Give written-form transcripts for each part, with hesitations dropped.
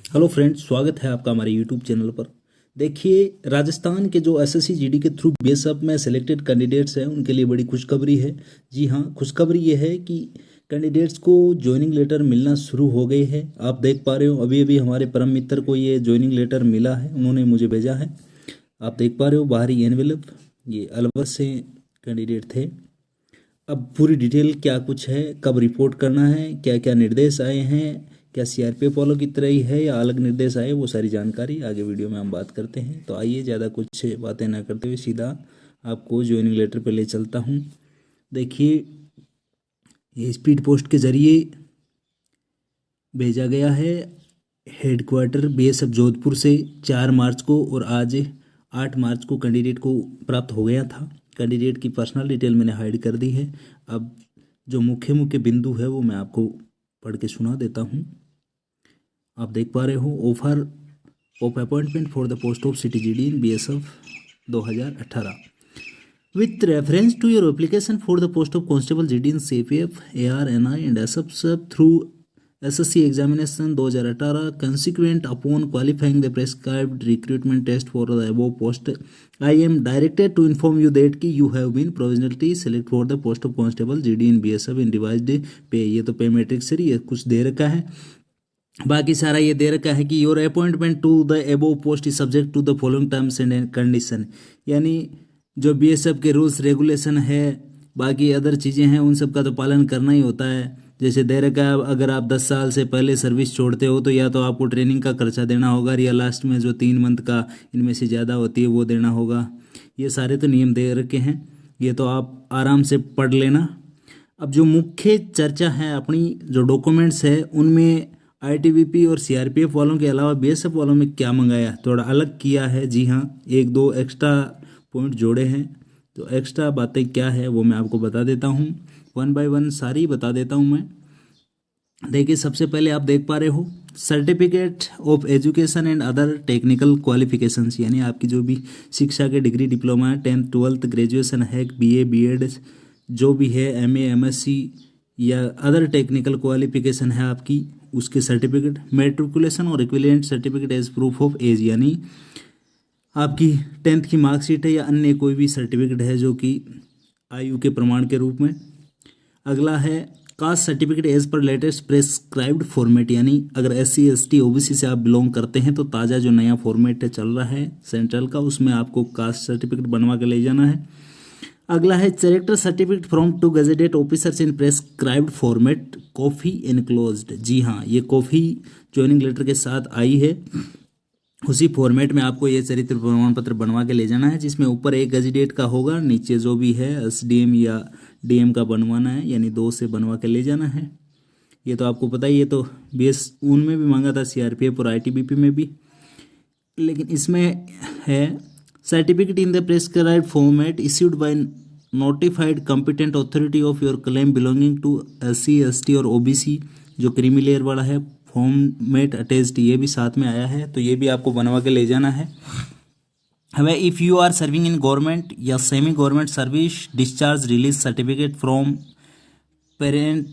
Hello friends, स्वागत है आपका हमारे यूट्यूब चैनल पर। देखिए, राजस्थान के जो एसएससी जीडी के थ्रू बीएसएफ में सिलेक्टेड कैंडिडेट्स हैं उनके लिए बड़ी खुशखबरी है। जी हाँ, खुशखबरी ये है कि कैंडिडेट्स को ज्वाइनिंग लेटर मिलना शुरू हो गई है। आप देख पा रहे हो, अभी अभी हमारे परम मित्र को ये ज्वाइनिंग लेटर मिला है, उन्होंने मुझे भेजा है। आप देख पा रहे हो बाहरी एनवेलप, ये अलवर से कैंडिडेट थे। अब पूरी डिटेल क्या कुछ है, कब रिपोर्ट करना है, क्या क्या निर्देश आए हैं, क्या सीआरपीएफ वालों की तरह ही है या अलग निर्देश आए, वो सारी जानकारी आगे वीडियो में हम बात करते हैं। तो आइए, ज़्यादा कुछ बातें ना करते हुए सीधा आपको ज्वाइनिंग लेटर पे ले चलता हूँ। देखिए, ये स्पीड पोस्ट के ज़रिए भेजा गया है हेडक्वार्टर बीएसएफ जोधपुर से 4 मार्च को, और आज 8 मार्च को कैंडिडेट को प्राप्त हो गया था। कैंडिडेट की पर्सनल डिटेल मैंने हाइड कर दी है। अब जो मुख्य मुख्य बिंदु है वो मैं आपको पढ़ के सुना देता हूँ। आप देख पा रहे हो, offer of appointment for the post of city GD in BSF 2018 with reference to your application for the post of constable GD in CPF, ARNI and SFSF through SSC examination 2018 consequent upon qualifying the prescribed recruitment test for the above post, I am directed to inform you that कि you have been provisionally selected for the post of constable GD in BSF in revised pay। ये तो पे matrix से ये कुछ दे रखा है, बाकी सारा ये दे रखा है कि your appointment to the above post is subject to the following terms and condition. यानी जो बीएसएफ के रूल्स रेगुलेशन है, बाकी अदर चीज़ें हैं, उन सब का तो पालन करना ही होता है। जैसे दे रखा है, अगर आप 10 साल से पहले सर्विस छोड़ते हो तो या तो आपको ट्रेनिंग का खर्चा देना होगा, या लास्ट में जो 3 मंथ का इनमें से ज़्यादा होती है वो देना होगा। ये सारे तो नियम दे रखे हैं, ये तो आप आराम से पढ़ लेना। अब जो मुख्य चर्चा है अपनी, जो डॉक्यूमेंट्स है उनमें आईटीबीपी और सीआरपीएफ वालों के अलावा बीएसएफ वालों में क्या मंगाया, थोड़ा अलग किया है। जी हाँ, 1-2 एक्स्ट्रा पॉइंट जोड़े हैं। तो एक्स्ट्रा बातें क्या है वो मैं आपको बता देता हूँ, 1 बाय 1 सारी बता देता हूँ मैं। देखिए, सबसे पहले आप देख पा रहे हो certificate of education and other technical qualifications, यानी आपकी जो भी शिक्षा के degree, diploma, 10th 12th graduation है, बीए बीएड जो भी है, एमए एमएससी या अदर टेक्निकल क्वालिफिकेशन है आपकी, उसके सर्टिफिकेट, मेट्रिकुलेशन और equivalent certificate as proof of age, यानी आपकी 10th की मार्कशीट है या अन्य कोई भी सर्टिफिकेट है जो कि आयु के प्रमाण के रूप में। अगला है caste certificate as per latest prescribed format, यानी अगर SC ST OBC से आप बिलोंग करते हैं तो ताज़ा जो नया फॉर्मेट है चल रहा है सेंट्रल का, उसमें आपको कास्ट सर्टिफिकेट बनवा के ले जाना है। अगला है character certificate from two gazetted officers in prescribed format, copy enclosed. जी हाँ, ये कॉफी ज्वाइनिंग लेटर के साथ आई है। उसी फॉर्मेट में आपको ये चरित्र प्रमाण पत्र बनवा के ले जाना है, जिसमें ऊपर एक गजेटेड का होगा, नीचे जो भी है SDM या DM का बनवाना है, यानी 2 से बनवा के ले जाना है। ये तो आपको पता ही, ये तो BS उनमें भी मांगा था, CRPF और ITBP में भी। लेकिन इसमें है certificate in the prescribed format issued by notified competent authority of your claim belonging to SC ST और OBC, जो क्रीमी लेयर वाला है, फॉर्मेट अटैच्ड, ये भी साथ में आया है, तो ये भी आपको बनवा के ले जाना है। हमें if you are serving in government या semi government service, discharge release certificate from parent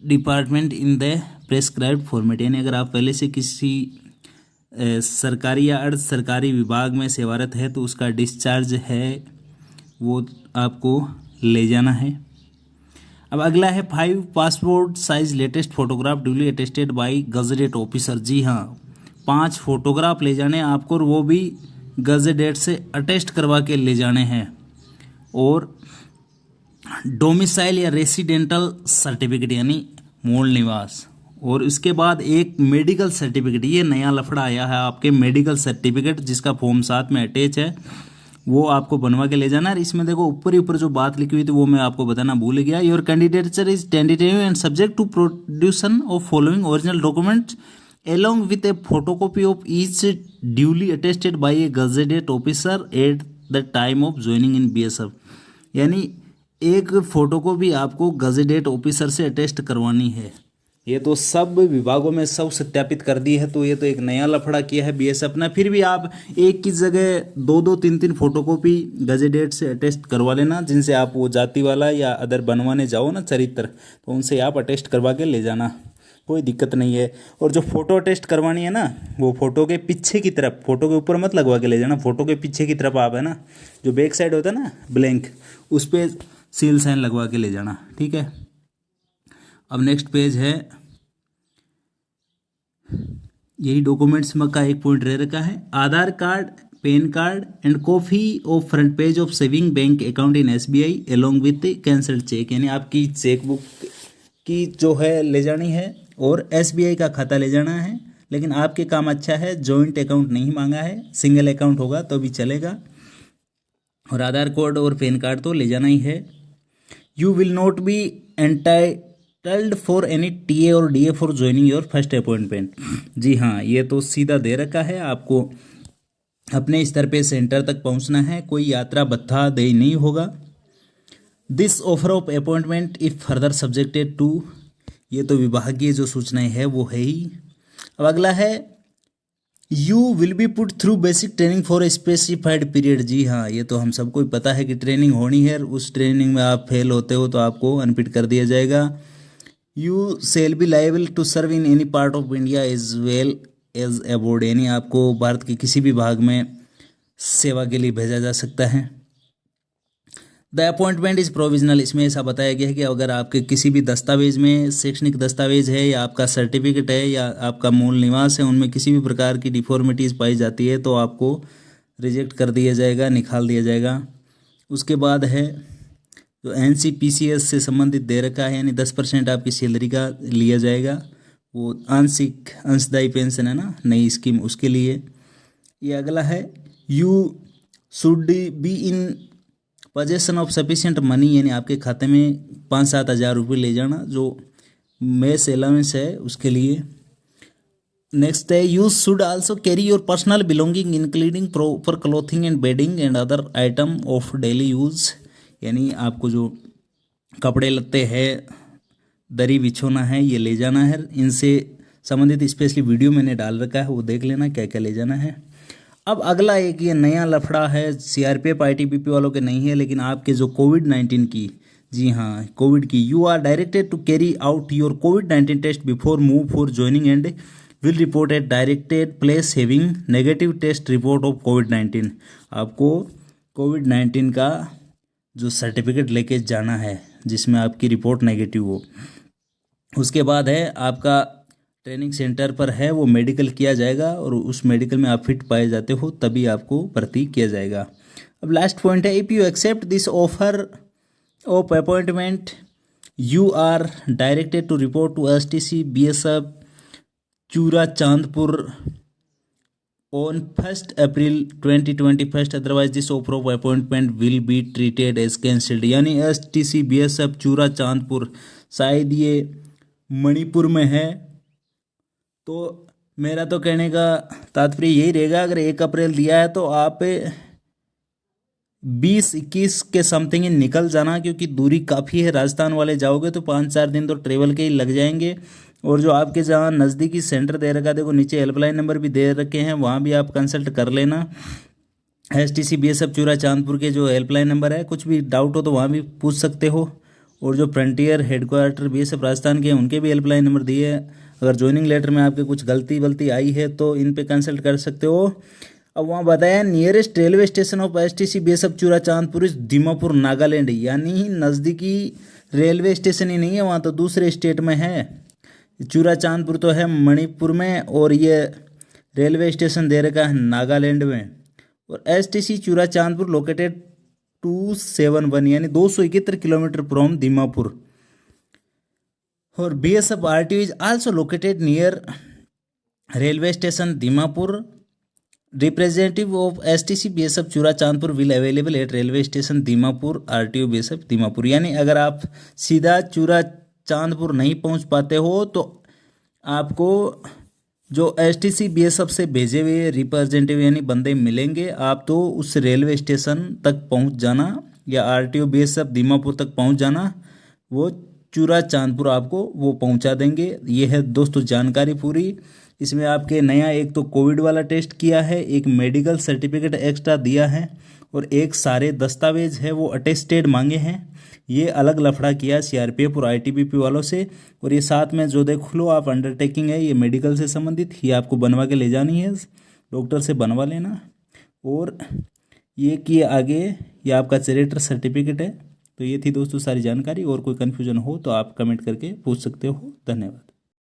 department in the prescribed format, यानी अगर आप पहले से किसी सरकारी या अर्ध सरकारी विभाग में सेवारत है तो उसका डिस्चार्ज है वो आपको ले जाना है। अब अगला है 5 passport size latest photograph duly attested by gazetted officer. जी हाँ, 5 फोटोग्राफ ले जाने आपको, और वो भी गजेटेड से अटेस्ट करवा के ले जाने हैं। और डोमिसाइल या रेसिडेंटल सर्टिफिकेट, यानी मूल निवास। और इसके बाद एक मेडिकल सर्टिफिकेट, ये नया लफड़ा आया है आपके, मेडिकल सर्टिफिकेट जिसका फॉर्म 7 में अटैच है, वो आपको बनवा के ले जाना है। इसमें देखो ऊपर ही ऊपर जो बात लिखी हुई थी वो मैं आपको बताना भूल गया। Your candidature is tentative and subject to production of following original documents along with a photocopy of each duly attested by a gazetted officer at the time of joining in BSF, यानी एक photocopy आपको gazetted officer से attest करवानी है। ये तो सब विभागों में सब सत्यापित कर दी है, तो ये तो एक नया लफड़ा किया है BSF ने। फिर भी आप एक की जगह 2-2 3-3 फोटोकॉपी गजेटेड से अटेस्ट करवा लेना, जिनसे आप वो जाति वाला या अदर बनवाने जाओ ना चरित्र, तो उनसे आप अटेस्ट करवा के ले जाना। कोई दिक्कत नहीं है। और जो फ़ोटो टेस्ट करवानी है ना, वो फ़ोटो के पीछे की तरफ, फ़ोटो के ऊपर मत लगवा के ले जाना, फ़ोटो के पीछे की तरफ आप है ना, जो बैक साइड होता है ना ब्लैंक, उस पर सील साइन लगवा के ले जाना, ठीक है। अब नेक्स्ट पेज है, यही डॉक्यूमेंट्स में का एक पॉइंट रह रखा है, Aadhaar card, PAN card and copy of front page of saving bank account in SBI along with cancelled cheque, यानी आपकी चेकबुक की जो है ले जानी है और SBI का खाता ले जाना है। लेकिन आपके काम अच्छा है, जॉइंट अकाउंट नहीं मांगा है, सिंगल अकाउंट होगा तो भी चलेगा। और आधार कार्ड और पैन कार्ड तो ले जाना ही है। You will not be entitled for any TA और DA for joining your first appointment. जी हाँ, ये तो सीधा दे रखा है, आपको अपने स्तर पे सेंटर तक पहुंचना है, कोई यात्रा भत्ता देय नहीं होगा। This offer of appointment if further subjected to, ये तो विभागीय जो सूचनाएं है वो है ही। अब अगला है, you will be put through basic training for a specified period. जी हाँ, ये तो हम सबको ही पता है कि ट्रेनिंग होनी है, उस ट्रेनिंग में आप फेल होते हो तो आपको अनफिट कर दिया जाएगा। You shall be liable to serve in any part of India as well as abroad, यानी आपको भारत के किसी भी भाग में सेवा के लिए भेजा जा सकता है। द अपॉइंटमेंट इज़ प्रोविजनल, इसमें ऐसा बताया गया है कि अगर आपके किसी भी दस्तावेज में, शैक्षणिक दस्तावेज है या आपका सर्टिफिकेट है या आपका मूल निवास है, उनमें किसी भी प्रकार की डिफॉर्मिटीज़ पाई जाती है तो आपको रिजेक्ट कर दिया जाएगा, निकाल दिया जाएगा। उसके बाद है जो NCPCS से संबंधित दे रखा है, यानी 10% आपकी सैलरी का लिया जाएगा, वो आंशिक अंशदायी पेंशन है ना, नई स्कीम, उसके लिए। ये अगला है, you should be in possession of sufficient money, यानी आपके खाते में 5-7 हज़ार रुपये ले जाना, जो मेस अलाउंस है उसके लिए। नेक्स्ट है, you should also carry your personal belonging including proper clothing and bedding and other item of daily use, यानी आपको जो कपड़े लत्ते हैं, दरी बिछोना है, ये ले जाना है। इनसे संबंधित स्पेशली वीडियो मैंने डाल रखा है, वो देख लेना क्या क्या ले जाना है। अब अगला एक ये नया लफड़ा है, CRPF ITBP वालों के नहीं है, लेकिन आपके जो COVID-19 की, जी हाँ कोविड की, you are directed to carry out your COVID-19 test before move for joining and will report at directed place having negative test report of COVID-19। आपको COVID-19 का जो सर्टिफिकेट लेके जाना है जिसमें आपकी रिपोर्ट नेगेटिव हो। उसके बाद है आपका ट्रेनिंग सेंटर पर है वो मेडिकल किया जाएगा, और उस मेडिकल में आप फिट पाए जाते हो तभी आपको भर्ती किया जाएगा। अब लास्ट पॉइंट है, if you accept this offer of appointment you are directed to report to STC BSF Churachandpur on 1 April 2021, otherwise this offer of appointment will be treated as cancelled. यानी STC BSF चूरा चांदपुर, शायद ये मणिपुर में है, तो मेरा तो कहने का तात्पर्य यही रहेगा, अगर 1 अप्रैल दिया है तो आप 20-21 के समथिंग निकल जाना, क्योंकि दूरी काफ़ी है। राजस्थान वाले जाओगे तो 5-4 दिन तो ट्रेवल के ही लग जाएंगे। और जो आपके जहाँ नज़दीकी सेंटर दे रखा, देखो नीचे हेल्पलाइन नंबर भी दे रखे हैं, वहाँ भी आप कंसल्ट कर लेना। STC BSF चूरा चांदपुर के जो हेल्पलाइन नंबर है, कुछ भी डाउट हो तो वहाँ भी पूछ सकते हो। और जो फ्रंटियर हेडक्वार्टर BSF राजस्थान के हैं, उनके भी हेल्पलाइन नंबर दिए हैं। अगर ज्वाइनिंग लेटर में आपके कुछ गलती आई है तो इन पे कंसल्ट कर सकते हो। अब वहाँ बताया, nearest railway station of STC BSF चूरा चांदपुर इस दीमापुर नागालैंड, यानी नज़दीकी रेलवे स्टेशन ही नहीं है, वहाँ तो दूसरे स्टेट में है। चूरा चांदपुर तो है मणिपुर में, और ये रेलवे स्टेशन दे रखा है नागालैंड में। और STC चूरा चांदपुर लोकेटेड 271, यानी 271 किलोमीटर फ्रॉम दीमापुर। और BSF RTO is also located near railway station Dimapur. Representative of STC BSF चूरा Chandpur will available at railway station Dimapur RTO BSF Dimapur। यानी अगर आप सीधा चूरा चांदपुर नहीं पहुंच पाते हो तो आपको जो STC BSF से भेजे हुए रिप्रेजेंटेटिव यानी बंदे मिलेंगे, आप तो उस रेलवे स्टेशन तक पहुंच जाना या RTO BSF दीमापुर तक पहुंच जाना, वो चूरा चांदपुर आपको वो पहुंचा देंगे। ये है दोस्तों जानकारी पूरी। इसमें आपके नया एक तो कोविड वाला टेस्ट किया है, एक मेडिकल सर्टिफिकेट एक्स्ट्रा दिया है, और एक सारे दस्तावेज है वो अटेस्टेड मांगे हैं। ये अलग लफड़ा किया सीआरपीएफ और आईटीबीपी वालों से। और ये साथ में जो देख लो आप अंडरटेकिंग है ये मेडिकल से संबंधित, ये आपको बनवा के ले जानी है, डॉक्टर से बनवा लेना। और ये कि आगे ये आपका चैरिटर सर्टिफिकेट है। तो ये थी दोस्तों सारी जानकारी। और कोई कन्फ्यूजन हो तो आप कमेंट करके पूछ सकते हो। धन्यवाद।